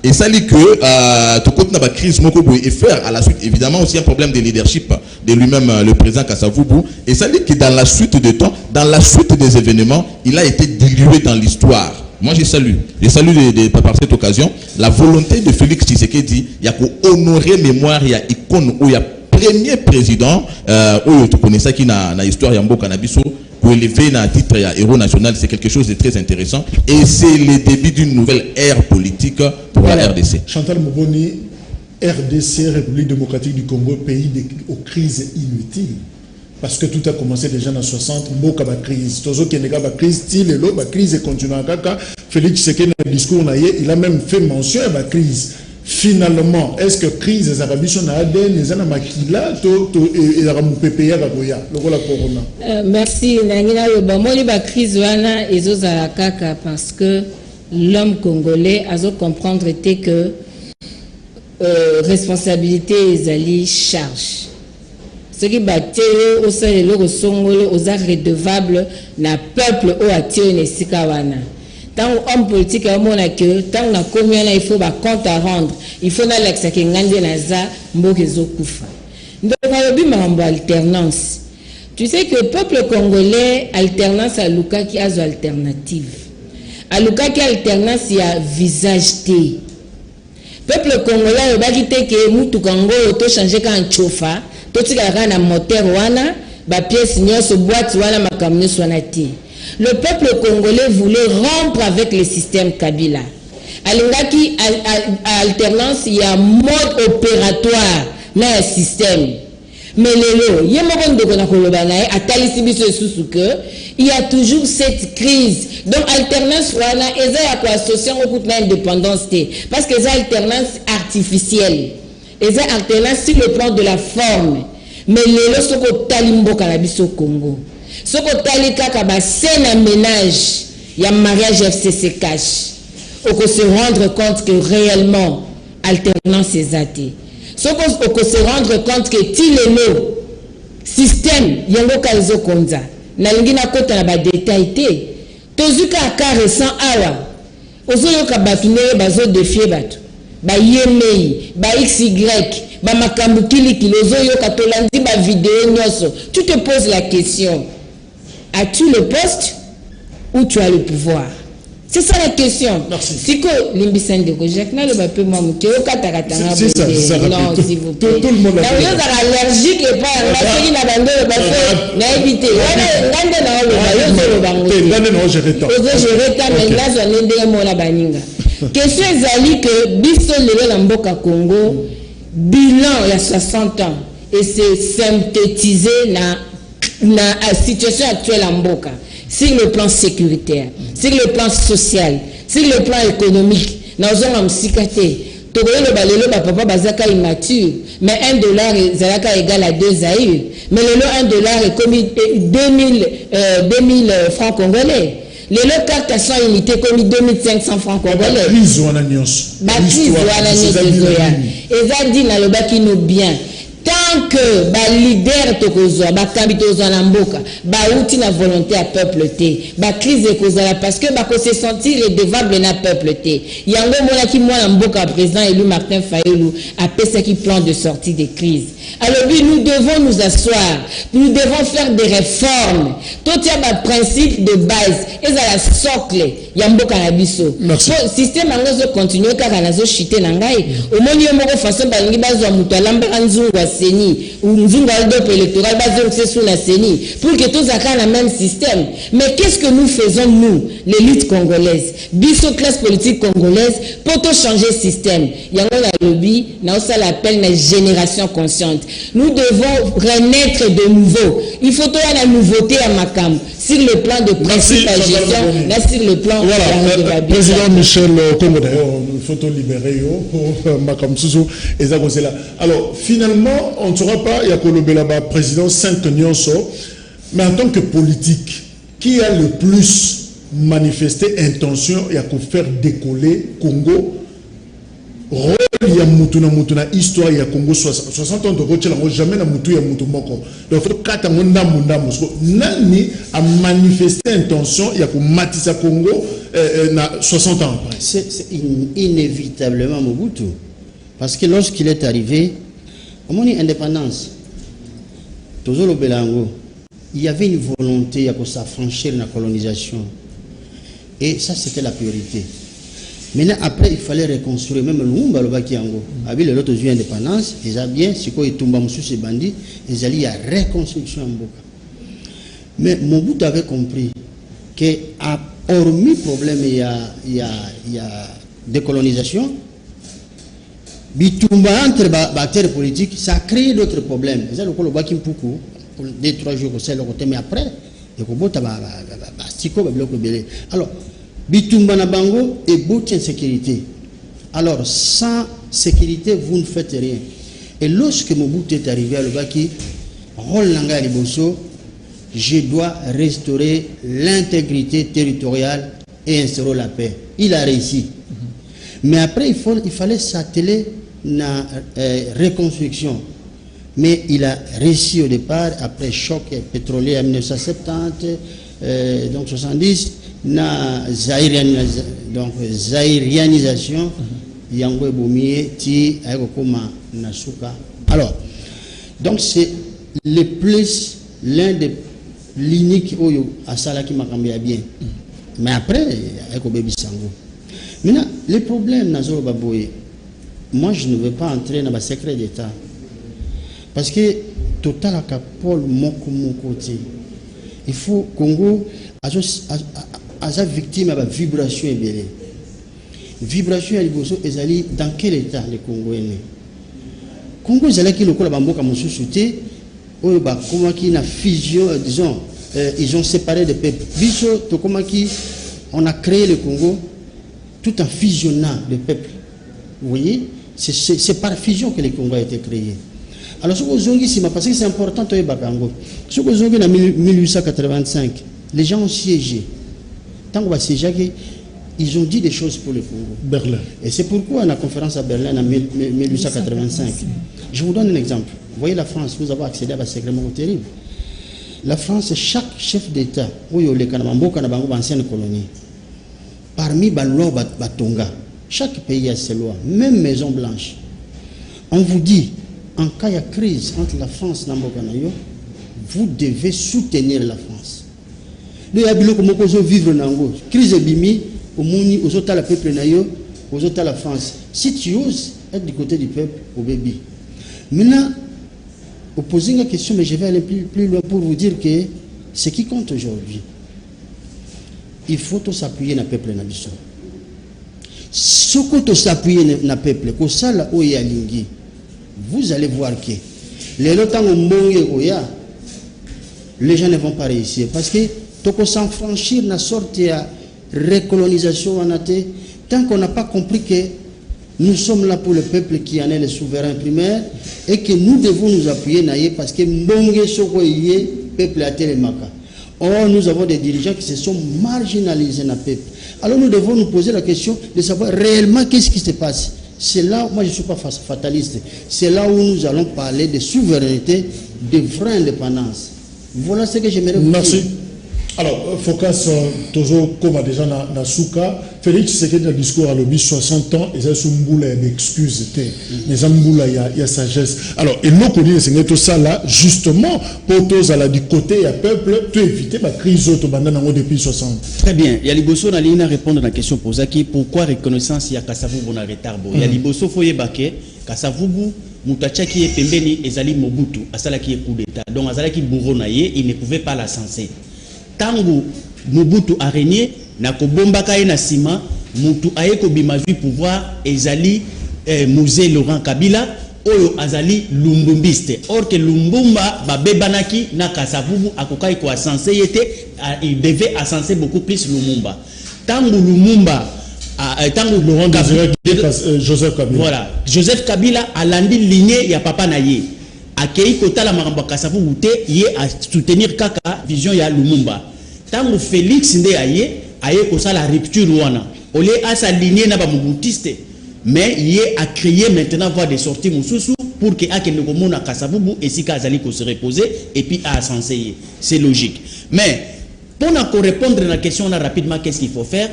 et ça dit que tout côté la crise et faire à la suite évidemment aussi un problème de leadership de lui-même le président Kasavubu, et ça dit que dans la suite des temps, dans la suite des événements, il a été dilué dans l'histoire. Moi, je salue par cette occasion la volonté de Félix Tshisekedi, il y a honorer mémoire, il y a icône, où il y a premier président, où tu connais ça qui n'a histoire Yambo Canabiso, pour élever un titre héros national, c'est quelque chose de très intéressant. Et c'est le début d'une nouvelle ère politique pour la RDC. Chantal Moboni, RDC, République démocratique du Congo, pays aux crises inutiles. Parce que tout a commencé déjà en 60, Mboka ba crise. Tozo Kenega ba crise, Tilelo ba crise et continue à Kaka. Félix Tshisekedi dans le discours il a même fait mention à la crise. Finalement, est-ce que crise des Arabies na ADN, les ana makila et la PPA la goya, le corona. Merci Nangina Yoba. Moi li ba crise wana ezozala kaka parce que l'homme congolais a comprendre était que responsabilité ezali charge. Ce qui battait au sein de l'eau songolo aux arts redevables na peuple au attiré ne sikawana. Tant homme politique à mon que tant na combien il faut ba compte à rendre, il faut na l'exa ki ngande na za mbokezo kufa. Donc on a une alternance. Tu sais que le peuple congolais alternance à Luka qui a une alternative. À Luka qui alternance il y a visage T. Peuple congolais ba kité que mutu kango to changer kan chofa. Tout ce qui a un moteur wana, ba pièce nyonso boîte wana makamne swanati. Le peuple congolais voulait rompre avec le système Kabila. Alingaki à alternance, il y a un mode opératoire dans le système. Mais il y a toujours cette crise. Donc alternance wana eza ya ko associer au coup d'indépendance parce que c'est alternance artificielle. Et ça alternance sur le plan de la forme. Mais les gens qui talimbo kalabiso Congo. Ce qui tali kaka ba scène à ménage, il y a mariage FCC cash. On peut se rendre compte que réellement alternance est athée. Ce qu'on peut se rendre compte que tileno système yango kaizo konza. Na lingina kota na ba détail té. Tozuka ka récent awa. Ozoyo ka batune bazo défier batu. Ba yemei, ba XY, ba makambu kili kilozo katolandi ba vidéo nyoso. Tu te poses la question, as-tu le poste ou tu as le pouvoir? C'est ça la question. Merci. Si que l'imbisan de Kojak n'a le peu moi mouké au kataratanga. C'est ça. Non, s'il vous plaît. Tout le monde a fait. Allergique et pas allergique n'a bando le bafé n'a évité. Ngande na le bayo le bango. Ngande na gérer temps. Gérer temps mais là je n'ai mo la baninga. Question ezali que biso lelo na mboka Congo bilan il y a 60 ans et c'est synthétisé na situation actuelle en mboka sur le plan sécuritaire, sur le plan social, sur le plan économique. Nous avons msikate. Togoyo balelo ba papa bazaka immature, mais $1 zalaka égal à 2 zaïr. Mais le $1 est comme 2000 francs congolais. Les cartes à 100 unités comme 2500 francs congolais. Crise wana nyonso. Crise wana nyonso. Et ça dit na loba qui nous bien. Tant tant que ba leader tokozwa ba kamitozo na mboka ba uti na volonté à peuple té ba crise ekozala parce que ba ko se sentir redevable na peuple té yango mona ki mwana mboka président élu Martin Fayulu a pesa qui plan de sortie des crises. Alors oui, nous devons nous asseoir, nous devons faire des réformes. Tout y a ba principe de base et ça la socle ya mboka na biso. Système angozo continuer kaka nazo chité na ngai au moni yo moko façon ba ngi bazwa mutu alamba nzungu wa seni nzungu aldo électoral bazwa c'est sous la seni pour que tous aka na même système. Mais qu'est-ce que nous faisons nous l'élite congolaise biso classe politique congolaise pour tout changer système yango na lobby na ça l'appel na génération consciente. Nous devons renaître de nouveau. Il faut avoir la nouveauté à Makam sur le plan de principe à gestion, là sur le plan de la président Michel Congo d'ailleurs, il faut libérer pour Makam Sousou et ça c'est là. Alors finalement, on ne saura pas il y a Kolobelaba président Saint-Nyonso, mais en tant que politique, qui a le plus manifesté intention il y a qu'à faire décoller Congo? Il y a mutuna histoire ya Congo 60 ans de rochela jamais na mutu ya mutu moko donc faut kata monda nani a manifesté intention ya ko matisa Congo na 60 ans après. C'est inévitablement Mobutu parce que lorsqu'il est arrivé au moment de l'indépendance Tozolo Belango il y avait une volonté à s'affranchir de la colonisation et ça c'était la priorité. Maintenant, après, il fallait reconstruire. Même le Lumba, le Bakiango, avec les autres indépendance, ils ont bien, si quoi ils tombent sous ces bandits, ils allaient à reconstruction en Boka. Mais Mobutu avait compris que, hormis le problème, il y a décolonisation, Bitumba entre les acteurs politiques, ça a créé d'autres problèmes. C'est le Bakim Poukou, pour 2-3 jours, c'est le côté, mais après, il y a alors, Bitumba na bango et beaucoup insécurité. Alors, sans sécurité, vous ne faites rien. Et lorsque Mobutu est arrivé à Lubaki, Rolanga Liboso, je dois restaurer l'intégrité territoriale et instaurer la paix. Il a réussi. Mais après, il fallait s'atteler à la reconstruction. Mais il a réussi au départ, après choc pétrolier en 1970, donc 70, na zairianisation yango ebomiye ti ayokoma na suka. Alors donc c'est le plus l'un des l'unique oyo asala ki makambo ya bien mais après ayoko bebi sango. Maintenant le problème na zolo baboye, moi je ne veux pas entrer dans le secret d'état parce que total à Paul moko ti il faut Congo à victime à la vibration et bien. Vibration à l'Iboso, et dans quel état les Congolais? Congo, ils qui le coup la bamboka mon sous-souté, comment qui na fusion, disons, ils ont séparé des peuples. Biso, to comment qui on a créé le Congo tout en fusionnant les peuples. Vous voyez, c'est par fusion que le Congo a été créé. Alors, ce que parce que c'est important, ce que en 1885, les gens ont siégé. Tant qu'on va siéger, ils ont dit des choses pour le Congo. Berlin. Et c'est pourquoi, à la conférence à Berlin en 1885, je vous donne un exemple. Vous voyez la France, vous avez accédé à un secrètement terrible. La France, chaque chef d'État, ancienne colonie, parmi les lois Batonga, chaque pays a ses lois, même Maison Blanche. On vous dit, en cas de crise entre la France et Namboka, vous devez soutenir la France. Le yabilo comme on vivre nango crise bimi au moni aux autres la peuple nayo aux autres la France. Si tu oses être du côté du peuple au bébé. Maintenant vous posez une question mais je vais aller plus loin pour vous dire que ce qui compte aujourd'hui il faut tout s'appuyer na peuple na biso. Ce que tout s'appuyer na peuple ko sala o ya lingi vous allez voir que les lotang mbonge oya les gens ne vont pas réussir parce que toko sans franchir na sorte ya recolonisation tant qu'on n'a pas compris que nous sommes là pour le peuple qui en est le souverain primaire et que nous devons nous appuyer naïe parce que mbonge soko yé peuple a télémaka. Or nous avons des dirigeants qui se sont marginalisés dans le peuple. Alors nous devons nous poser la question de savoir réellement qu'est-ce qui se passe. C'est là, moi je ne suis pas fataliste, c'est là où nous allons parler de souveraineté, de vraie indépendance. Voilà ce que j'aimerais vous dire. Merci. Alors, Focus, toujours comme déjà na Souka, Félix Tshisekedi dans le discours à l'obis 60 ans, et ça c'est une boule d'excuses, mais un boule il y a sagesse. Alors, et nous connaissons c'est tout ça là, justement, pour tous à la du côté, il y a peuple, tu éviter la crise depuis 60. Très bien. Il y a Liboso na ligne à répondre à la question posée qui pourquoi reconnaissance il y a Kasavubu na retard. Il y a Liboso foye baké Kasavubu mutacha qui est pembeni ezali Mobutu asala qui est coup d'état. Donc azala qui bourreau na ye, il ne pouvait pas la censer. Tango Mobutu a régné na kobombaka ye na sima mutu aye ko bimazui pouvoir ezali Musée Laurent Kabila oyo azali lumbumbiste. Or que Lumbumba babebanaki na Kasavubu akokai ko ascenser yete il devait ascenser beaucoup plus Lumumba. Tango Lumumba tango Laurent Joseph Kabila. Voilà, Joseph Kabila a landi lignée ya papa na ye. Akei kota la maramba Kasavubu te ye a soutenir kaka vision ya Lumumba. Tango Félix nde aye kosa la rupture wana. Olé a s'aligner na ba mobutiste. Mais il a créé maintenant voie de sortie Moussousou pour que Akende Komona Kasavubu et Sika Azali se reposer et puis à ascenser. C'est logique. Mais pour répondre à la question là rapidement, qu'est-ce qu'il faut faire?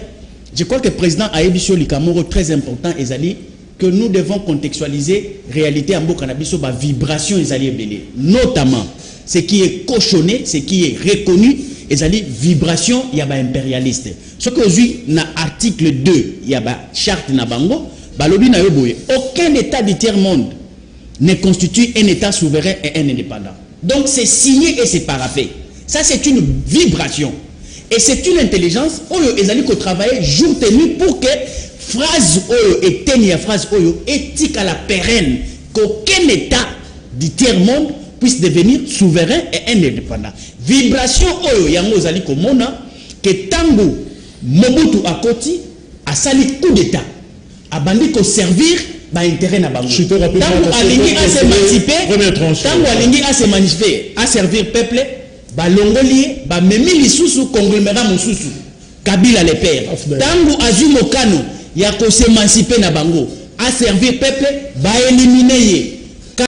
Je crois que le président Aebisio Likamoro très important Ezali que nous devons contextualiser réalité en Bokanabiso ba vibration Ezali belé. Notamment ce qui est cochonné, ce qui est reconnu Ezali vibration il y a ba impérialiste. Ce que aujourd'hui na article 2 il y a ba charte na bango. Balobi na yoboye, aucun État du tiers-monde ne constitue un État souverain et un indépendant. Donc c'est signé et c'est paraphé. Ça c'est une vibration. Et c'est une intelligence oyo ezali ko travailler jour et nuit pour que phrase oyo eteni ya phrase oyo éthique à la pérenne qu'aucun État du tiers-monde puisse devenir souverain et indépendant. Vibration oyo yango ezali komona que tango Mobutu akoti asali coup d'état. Abandi ko servir ba intérêt na bango. Tango alingi a s'émanciper, à servir peuple, ba longoli, ba memi lisusu conglomérat mususu. Kabila le père. Tango azu mokano ya ko s'émanciper na bango, à servir peuple, ba éliminer ye.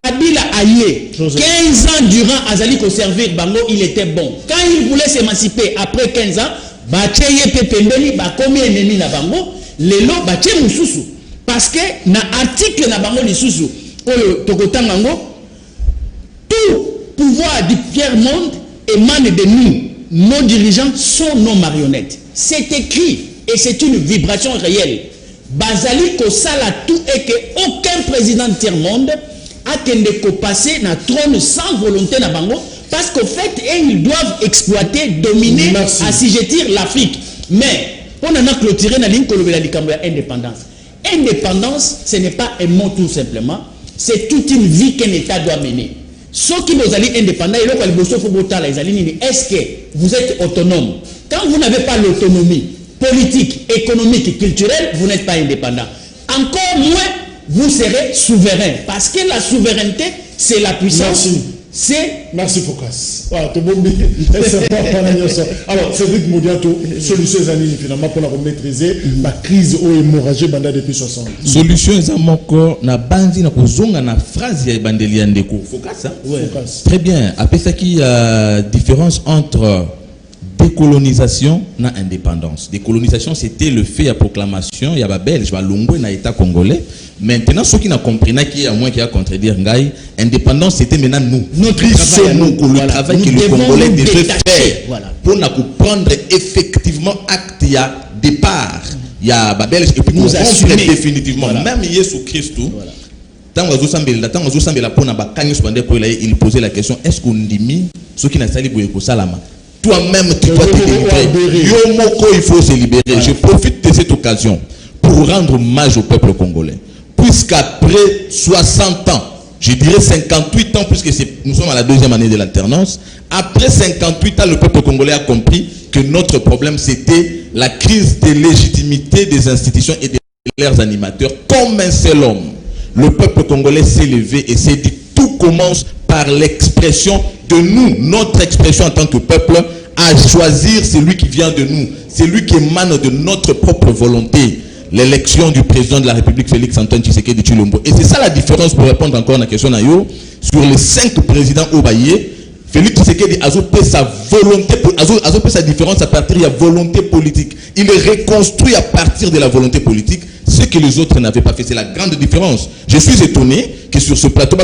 Kabila aye 15 ans durant azali ko servir bango, il était bon. Quand il voulait s'émanciper après 15 ans, ba tcheye pepembeli ba komi ennemi na bango. Lelo bache mususu parce que na article na bango lisusu oyo tokotangango tout pouvoir du tiers-monde émane de nous. Nos dirigeants sont nos marionnettes. C'est écrit et c'est une vibration réelle. Bazali ko sala tout et que aucun président du tiers-monde a kende ko passer na trône sans volonté na bango parce qu'au fait ils doivent exploiter, dominer, assujettir l'Afrique. Mais on en a clôturé la ligne de l'indépendance. Indépendance, ce n'est pas un mot tout simplement, c'est toute une vie qu'un État doit mener. Ceux qui nous allient indépendants, est-ce que vous êtes autonome? Quand vous n'avez pas l'autonomie politique, économique, culturelle, vous n'êtes pas indépendant. Encore moins, vous serez souverain. Parce que la souveraineté, c'est la puissance. Merci Focus. Voilà, alors, Cédric Modiato, solution finalement pour la maîtriser la crise ou hémorragie depuis 60. Solution est encore na bandi na kozonga na phrase ya bandeli ndeko. Focus. Très bien. Après ça qui y a différence entre décolonisation et indépendance. Décolonisation, c'était le fait à proclamation, il y a belge, Longwe na État congolais. Maintenant, ceux qui n'ont compris, qu'il y a moins qui a contredire Ngaï, indépendance, c'était maintenant nous. Notre travail que le Congolais devait faire pour nous prendre effectivement acte, il y a départ, il y a belge, et puis nous assurer définitivement, même Jésus Christ, tant que il posait la question, est-ce qu'on dit ceux qui n'ont pas dit salama? Toi-même, tu dois te libérer. Yomoko, il faut se libérer. Je profite de cette occasion pour rendre hommage au peuple congolais. Puisqu'après 60 ans, je dirais 58 ans, puisque nous sommes à la deuxième année de l'alternance, après 58 ans, le peuple congolais a compris que notre problème, c'était la crise de légitimité des institutions et de leurs animateurs. Comme un seul homme, le peuple congolais s'est levé et s'est dit, tout commence par l'expression de nous, notre expression en tant que peuple, à choisir celui qui vient de nous, celui qui émane de notre propre volonté. l'élection du président de la République, Félix Antoine Tshisekedi Tshilombo. Et c'est ça la différence pour répondre encore à la question Nayo. Sur les 5 présidents Obaye, Félix Tshisekedi a fait sa volonté, a fait sa différence à partir de la volonté politique. Il est reconstruit à partir de la volonté politique, ce que les autres n'avaient pas fait. C'est la grande différence. Je suis étonné que sur ce plateau,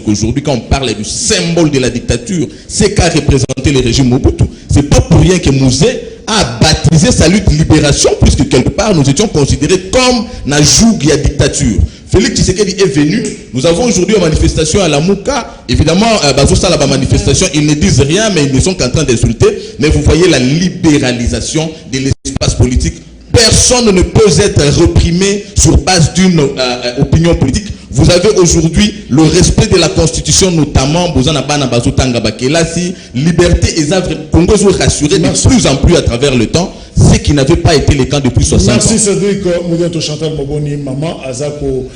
aujourd'hui, quand on parle du symbole de la dictature, c'est qu'a représenté le régime Mobutu. C'est pas pour rien que Mouzé a baptisé sa lutte de libération, puisque quelque part, nous étions considérés comme la joug à dictature. Félix Tshisekedi est venu. Nous avons aujourd'hui une manifestation à la Mouka. Évidemment, la manifestation, ils ne disent rien, mais ils ne sont qu'en train d'insulter. Mais vous voyez la libéralisation de l'espace politique. Personne ne peut être reprimé sur base d'une opinion politique. Vous avez aujourd'hui le respect de la Constitution, notamment, là, si liberté et Congo est rassuré de plus en plus à travers le temps, ce qui n'avait pas été le cas depuis 60 ans. Merci Cédric. Moudianto Chantal Moboni, maman, Azako,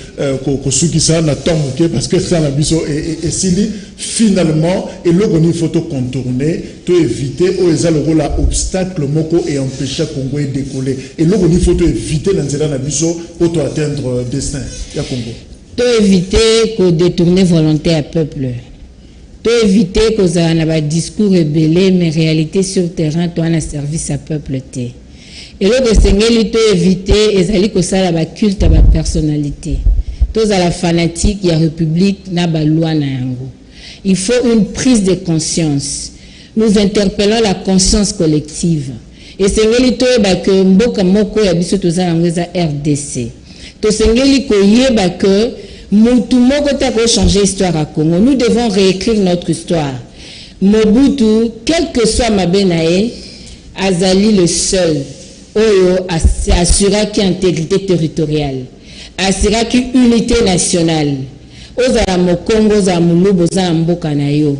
Kosukisa, Natomouke, parce que ça n'a biso et Sili, finalement, et là, on a une photo contournée, pour éviter, où ils ont le obstacle, moko, et empêcher Congo de décoller. Et là, on a une photo éviter, dans biso, pour atteindre destin, ya Congo. Pour éviter qu'on détourne volonté à peuple. Pour éviter qu'on ait un discours rebelle, mais réalité sur le terrain, on a un service à peuple. Et là, il faut éviter qu'on ait un culte à la personnalité. Tous à la fanatique, il y a la République, il y a la loi. Il faut une prise de conscience. Nous interpellons la conscience collective. Et c'est que Mboka Moko ya biso tozala ngeza RDC. To sengeli koyeba que mutu moko ta ko changer histoire à Congo. Nous devons réécrire notre histoire. Mobutu, quel que soit Mabenae, Azali le seul oyo assurera qui intégrité territoriale, assurera qui unité nationale. Ozala Mokongo za mulubo za mboka na yo.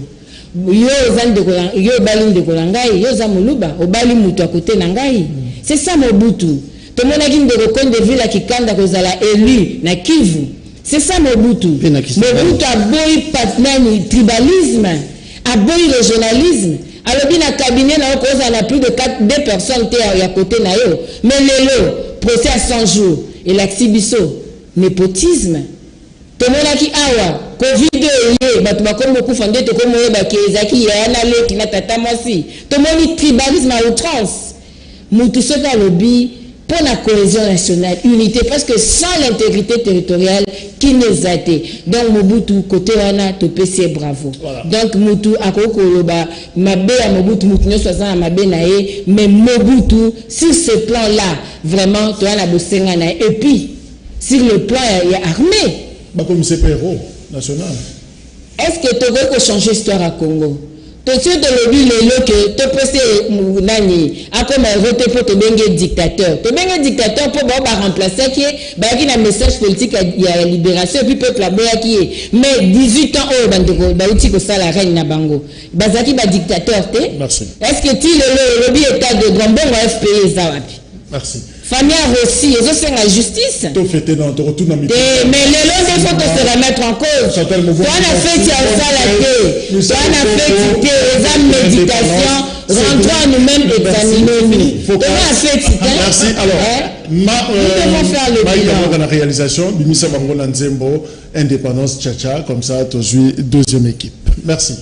Yo zande ko yo bali ndeko ngai, yo za muluba, obali mutu à côté na ngai. C'est ça Mobutu. Tout le monde a dit que de ville qui kanda kozala élu na Kivu. C'est ça Mobutu. Mobutu a boy patnani tribalisme, a boy régionalisme. Alors bien na cabinet na cause na plus de 2 personnes à côté na yo. Mais lelo procès à 100 jours et l'axibiso népotisme. Tout le monde a dit awa Covid yé batu bakomo kufande to komo ba kezaki yana le kina tata mwasi. Tout le monde tribalisme à outrance. Mutu soka lobby pour la cohésion nationale, unité, parce que sans l'intégrité territoriale, qui nous a été. Donc, Mobutu, côté wana, to PC, bravo. Voilà. Donc, Mobutu, à Kokoloba, Mabé à Mobutu, Mobutu, 60 à Mabé naé, mais Mobutu, sur ce plan-là, vraiment, tu as la Bossengana. Et puis, sur le plan, il y a armé. Bah, comme c'est héros national. Est-ce que tu veux changer l'histoire à Congo? Tout de suite, le que tu peux nani a comme voter pour te bengue dictateur. Te bengue dictateur pour remplacer qui est un message politique il y a libération et puis peuple la boya qui est. Mais 18 ans oh bandeko ba uti ko sala reine na bango. Bazaki ba dictateur te. Merci. Est-ce que tu le lobby état de droit bon FPI za wapi? Merci. Famille aussi, ils ont fait la justice. Tout fait dans ton retour dans mais le long des faut se remettre en cause. Toi, on a fait ça la tête. Toi, on a fait des méditation. Rentrons nous-mêmes examiner. Toi, on a fait ça. Merci. Alors, nous devons faire le bilan. Dans la réalisation, Bimisa Bango Nzembo, Indépendance Tchacha, comme ça, tu joues deuxième équipe. Merci.